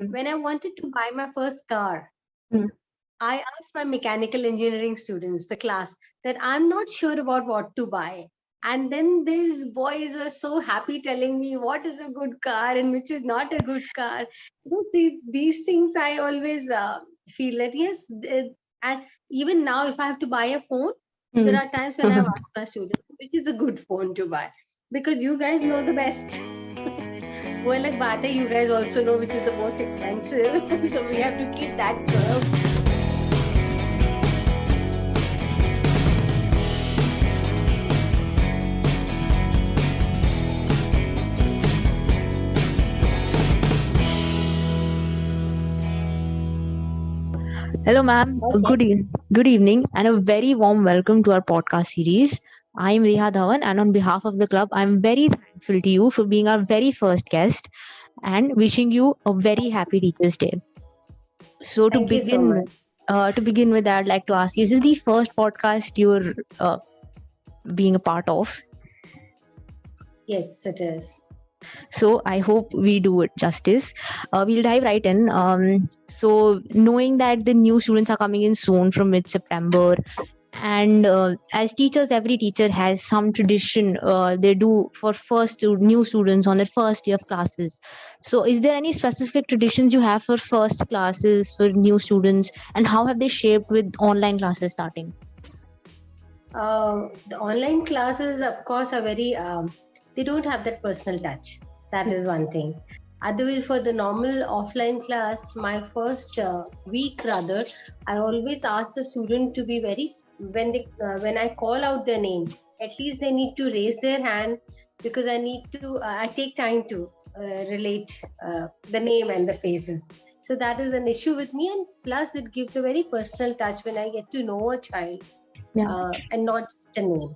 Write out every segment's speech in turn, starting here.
Mm. when I wanted to buy my first car, Mm. I asked my mechanical engineering students, the class, that I'm not sure about what to buy. And then these boys were so happy telling me what is a good car and which is not a good car. See, these things I always feel that yes, and even now, if I have to buy a phone, there Mm. are times when I've asked my students which is a good phone to buy because you guys know the best. Well, like Bata, you guys also know which is the most expensive. So we have to keep that curve. Hello, ma'am. Okay. Good evening, and a very warm welcome to our podcast series. I am Riha Dhawan, and on behalf of the club, I'm very thankful to you for being our very first guest and wishing you a very happy Teachers' Day. So, Thank you so much. to begin with, I'd like to ask: is this the first podcast you're being a part of? Yes, it is. So I hope we do it justice. We'll dive right in. So knowing that the new students are coming in soon from mid September, and as teachers, every teacher has some tradition they do for new students on their first year of classes. So is there any specific traditions you have for first classes for new students, and how have they shaped with online classes starting? The online classes, of course, are very, they don't have that personal touch. That is one thing. Otherwise, for the normal offline class, my first week rather, I always ask the student to be very, when I call out their name, at least they need to raise their hand because I take time to relate the name and the faces. So that is an issue with me. And plus, it gives a very personal touch when I get to know a child Yeah. and not just a name.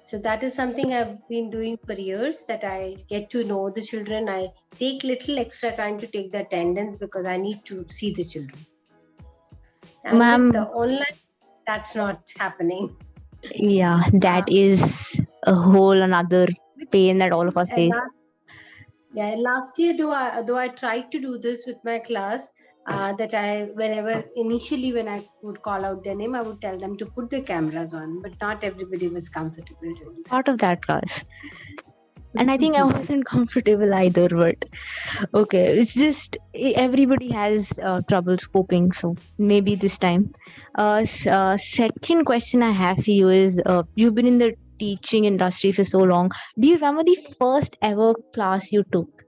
So that is something I've been doing for years, that I get to know the children. I take little extra time to take the attendance because I need to see the children. And with the Ma'am, online, that's not happening. yeah, that is a whole another pain that all of us And face. last year, though I tried to do this with my class, that I whenever initially when I would call out their name, I would tell them to put the cameras on, but not everybody was comfortable doing Part of that class. And I think I that. wasn't comfortable either, but okay, it's just everybody has troubles coping, so maybe this time. Second question I have for you is you've been in the teaching industry for so long. Do you remember the first ever class you took?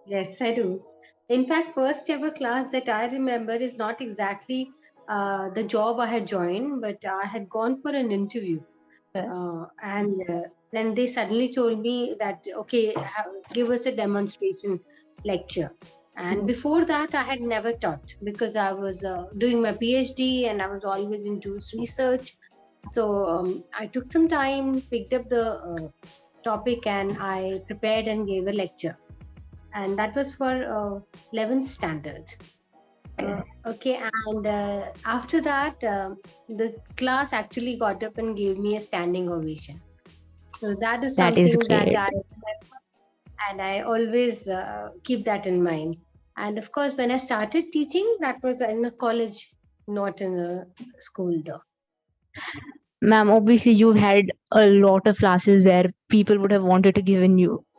Yes, I do. In fact, first ever class that I remember is not exactly the job I had joined, but I had gone for an interview. And then they suddenly told me that, okay, give us a demonstration lecture. And before that, I had never taught because I was doing my PhD and I was always into research. So I took some time, picked up the topic, and I prepared and gave a lecture, and that was for 11th standard. Okay, and after that, the class actually got up and gave me a standing ovation. So that is That is something that great. I remember, and I always keep that in mind. And of course, when I started teaching, that was in a college, not in a school, though. Ma'am, obviously you've had a lot of classes where people would have wanted to give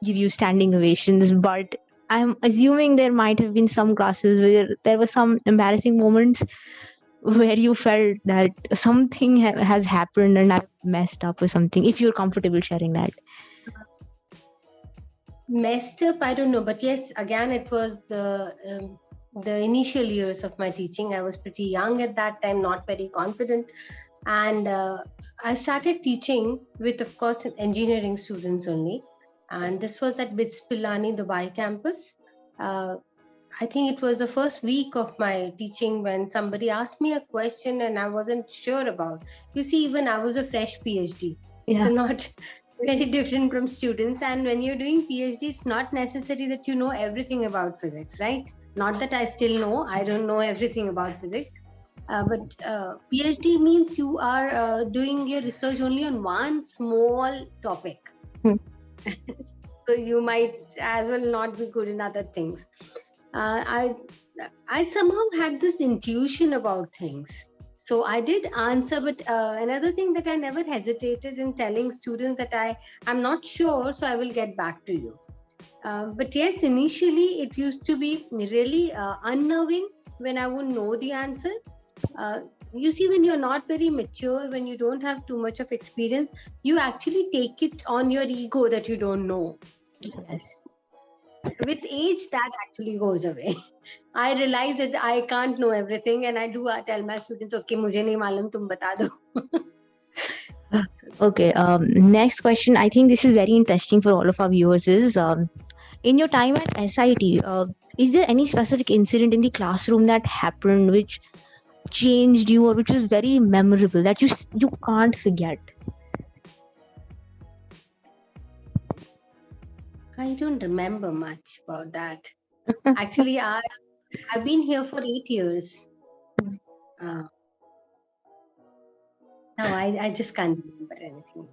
you standing ovations, but I'm assuming there might have been some classes where there were some embarrassing moments where you felt that something has happened and I've messed up or something. If you're comfortable sharing that. Messed up, I don't know, but yes, again, it was the initial years of my teaching. I was pretty young at that time, not very confident, and I started teaching with, of course, engineering students only. And this was at BITS Pilani Dubai campus. uh, I think it was the first week of my teaching when somebody asked me a question and I wasn't sure about. You see, even I was a fresh PhD. It's Yeah. not very different from students. And when you're doing PhD, it's not necessary that you know everything about physics, right? Not that I still know, I don't know everything about physics. But PhD means you are doing your research only on one small topic. Hmm. So you might as well not be good in other things. I somehow had this intuition about things. So I did answer, but another thing that I never hesitated in telling students that I'm not sure, so I will get back to you. But yes, initially it used to be really unnerving when I wouldn't know the answer. Uh, you see, when you're not very mature, when you don't have too much of experience, you actually take it on your ego that you don't know. Yes. With age, that actually goes away. I realize that I can't know everything, and I do tell my students, okay, मुझे नहीं मालूम, तुम बता दो. Okay. Next question. I think this is very interesting for all of our viewers. Is in your time at SIT, is there any specific incident in the classroom that happened which changed you, or which was very memorable that you can't forget? I don't remember much about that. Actually, I've been here for 8 years. Uh, no, I just can't remember anything.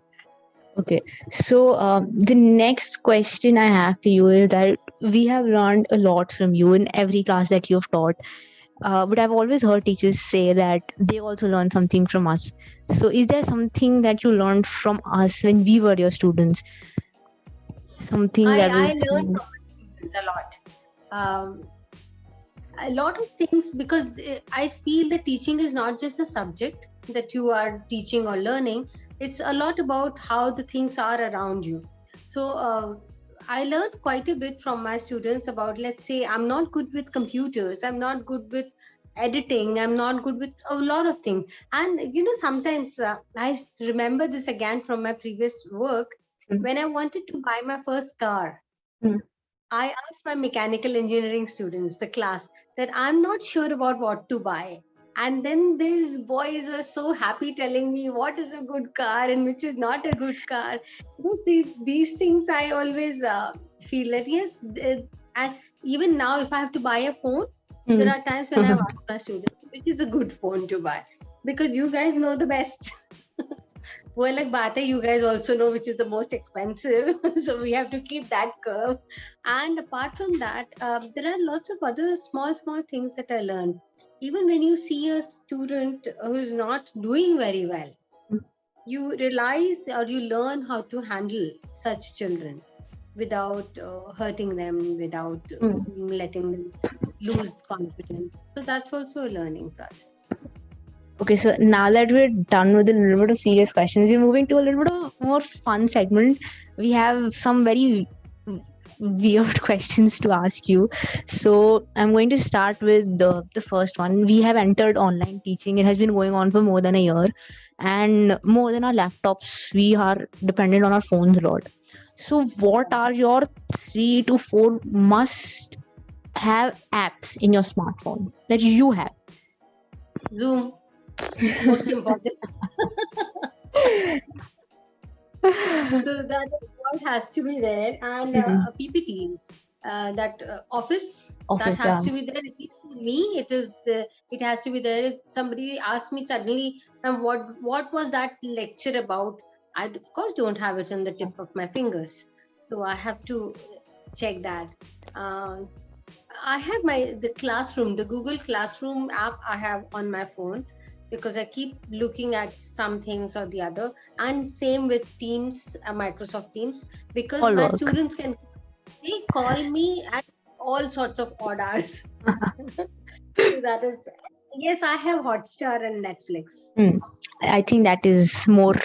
Okay, so the next question I have for you is that we have learned a lot from you in every class that you've taught. But I've always heard teachers say that they also learn something from us. So, is there something that you learned from us when we were your students? Something that I was. learned from my students a lot of things, because I feel that teaching is not just a subject that you are teaching or learning. It's a lot about how the things are around you. So I learned quite a bit from my students about, let's say, I'm not good with computers, I'm not good with editing, I'm not good with a lot of things. And sometimes I remember this again from my previous work. Mm. When I wanted to buy my first car, Mm. I asked my mechanical engineering students, the class, that I'm not sure about what to buy. And then these boys were so happy telling me what is a good car and which is not a good car. See, these things I always feel that, yes, and even now, if I have to buy a phone, there are times when I've asked my students, which is a good phone to buy, because you guys know the best. Well, like Bata, you guys also know which is the most expensive. So we have to keep that curve. And apart from that, there are lots of other small things that I learned. Even when you see a student who's not doing very well, you realize or you learn how to handle such children without hurting them, without letting them lose confidence. So that's also a learning process. Okay, so now that we're done with a little bit of serious questions, we're moving to a little bit of more fun segment. We have some very weird questions to ask you. So I'm going to start with the first one. We have entered online teaching. It has been going on for more than a year. And more than our laptops, we are dependent on our phones a lot. So what are your 3 to 4 must have apps in your smartphone that you have? Zoom, most important. So that voice has to be there, and PPTs. That office that has to be there. At least for me, it has to be there. If somebody asks me suddenly, and what was that lecture about? I of course don't have it on the tip of my fingers, so I have to check that. I have the classroom, the Google Classroom app I have on my phone, because I keep looking at some things or the other. And same with Teams, Microsoft Teams, because All my work. students they call me at all sorts of odd hours. So that is, yes, I have Hotstar and Netflix. I think that is more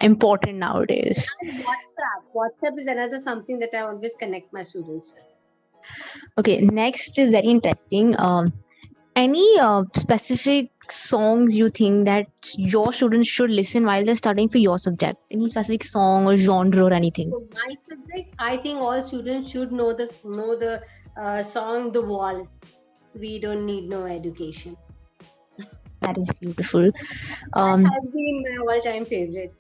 important nowadays. And WhatsApp is another something that I always connect my students with. Okay, next is very interesting. Any specific songs you think that your students should listen while they're studying for your subject? Any specific song or genre or anything? So my subject, I think all students should know the song "The Wall." We don't need no education. That is beautiful. That has been my all-time favorite.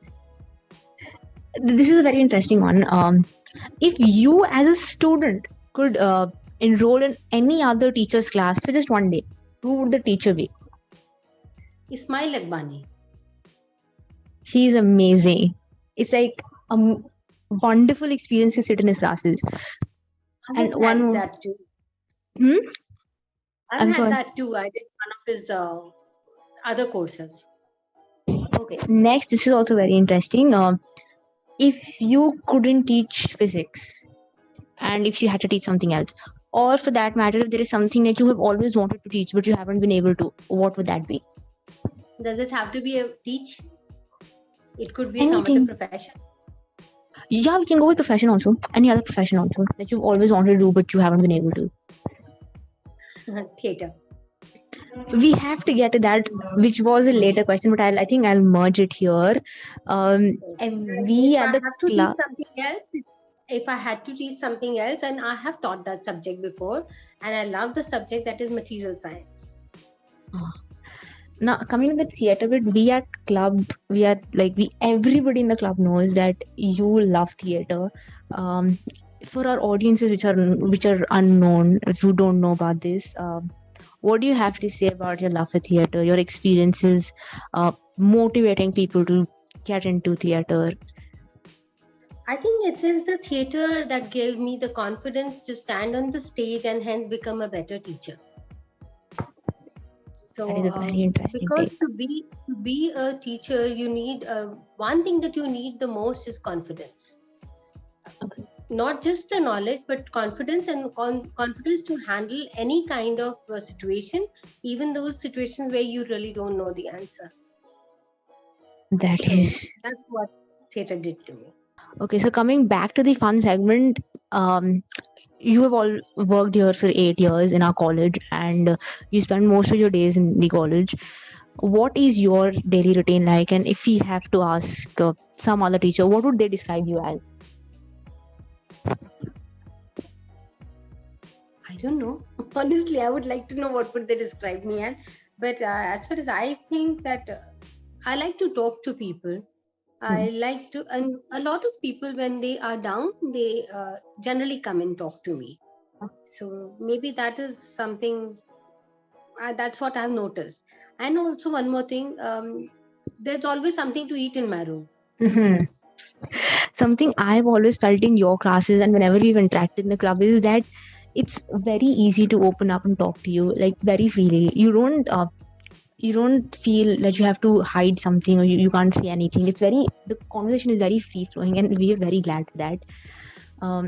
This is a very interesting one. If you as a student could enroll in any other teacher's class for just one day, who would the teacher be? Ismail Akbani. He's amazing. It's like a wonderful experience to sit in his classes. I like that too. Hmm? I've I'm had sorry. that too. I did one of his other courses. Okay. Next, this is also very interesting. If you couldn't teach physics, and if you had to teach something else, or for that matter, if there is something that you have always wanted to teach but you haven't been able to, what would that be? Does it have to be a teach? It could be some other Anything. profession. Yeah, we can go with profession also. Any other profession also that you've always wanted to do but you haven't been able to. Theater. We have to get to that, which was a later question, but I think I'll merge it here. And If we I at the have to teach club. something else, if I had to teach something else, and I have taught that subject before, and I love the subject that is material science. Now coming to the theater bit, we at club, we are like we everybody in the club knows that you love theater. Um, for our audiences which are unknown, if you don't know about this, what do you have to say about your love for theater, your experiences, motivating people to get into theater? I think it is the theater that gave me the confidence to stand on the stage and hence become a better teacher. That is So, a very interesting because take. to be a teacher, you need one thing that you need the most is confidence. Not just the knowledge, but confidence and confidence to handle any kind of situation, even those situations where you really don't know the answer. That So is that's what theater did to me. okay. So coming back to the fun segment, you have all worked here for 8 years in our college, and you spend most of your days in the college. What is your daily routine like? And if we have to ask some other teacher, what would they describe you as? I don't know. Honestly, I would like to know what would they describe me as. But as far as I think that I like to talk to people. I like to, and a lot of people when they are down, they generally come and talk to me. So maybe that is something that's what I've noticed. And also one more thing, there's always something to eat in my room. Mm-hmm. Something I've always felt in your classes and whenever we've interacted in the club is that it's very easy to open up and talk to you like very freely. You don't feel that you have to hide something or you can't say anything. The conversation is very free flowing, and we are very glad for that.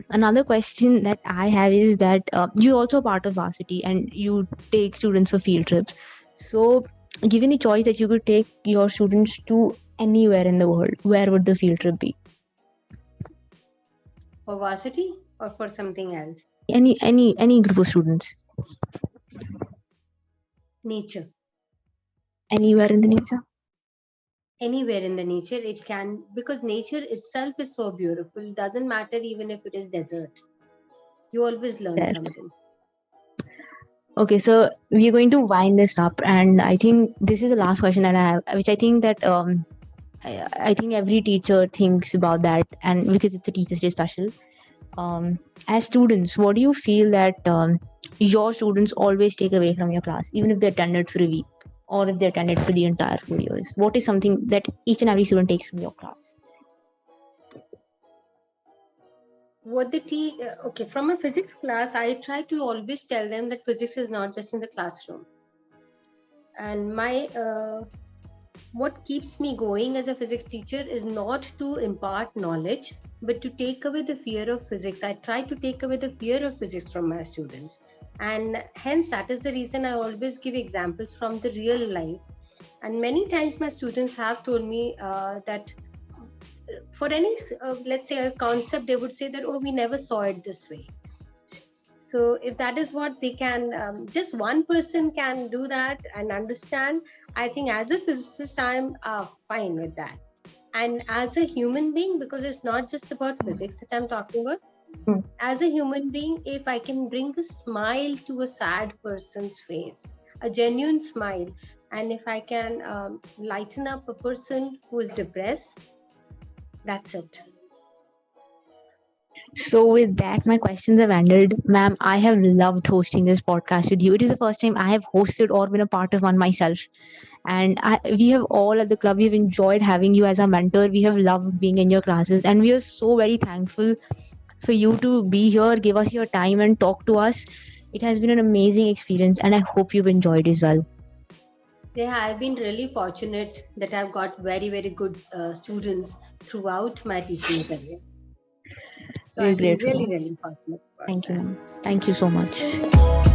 Another question that I have is that you're also part of varsity and you take students for field trips. So, given the choice that you could take your students to anywhere in the world, where would the field trip be? For varsity or for something else? Any group of students, Nature. anywhere in the nature. Anywhere in the nature, it can, because nature itself is so beautiful. It doesn't matter even if it is desert. You always learn There. something. Okay, so we're going to wind this up, and I think this is the last question that I have, which I think that I think every teacher thinks about that, and because it's a Teachers' Day special. As students, what do you feel that your students always take away from your class, even if they attended for a week or if they attended for the entire 4 years? What is something that each and every student takes from your class? What they teach, okay, from a physics class, I try to always tell them that physics is not just in the classroom. And my what keeps me going as a physics teacher is not to impart knowledge, but to take away the fear of physics. I try to take away the fear of physics from my students. And hence, that is the reason I always give examples from the real life. And many times, my students have told me that for any, let's say, a concept, they would say that, oh, we never saw it this way. So if that is what they can, just one person can do that and understand, I think as a physicist, I'm fine with that. And as a human being, because it's not just about physics that I'm talking about, as a human being, if I can bring a smile to a sad person's face, a genuine smile, and if I can lighten up a person who is depressed, that's it. So, with that, my questions have ended. Ma'am, I have loved hosting this podcast with you. It is the first time I have hosted or been a part of one myself. And we have all at the club, we've enjoyed having you as our mentor. We have loved being in your classes. And we are so very thankful for you to be here, give us your time, and talk to us. It has been an amazing experience, and I hope you've enjoyed as well. Yeah, I've been really fortunate that I've got very, very good students throughout my teaching career. So We're I've been grateful. really, really fortunate about Thank you, that. ma'am. Thank you so much.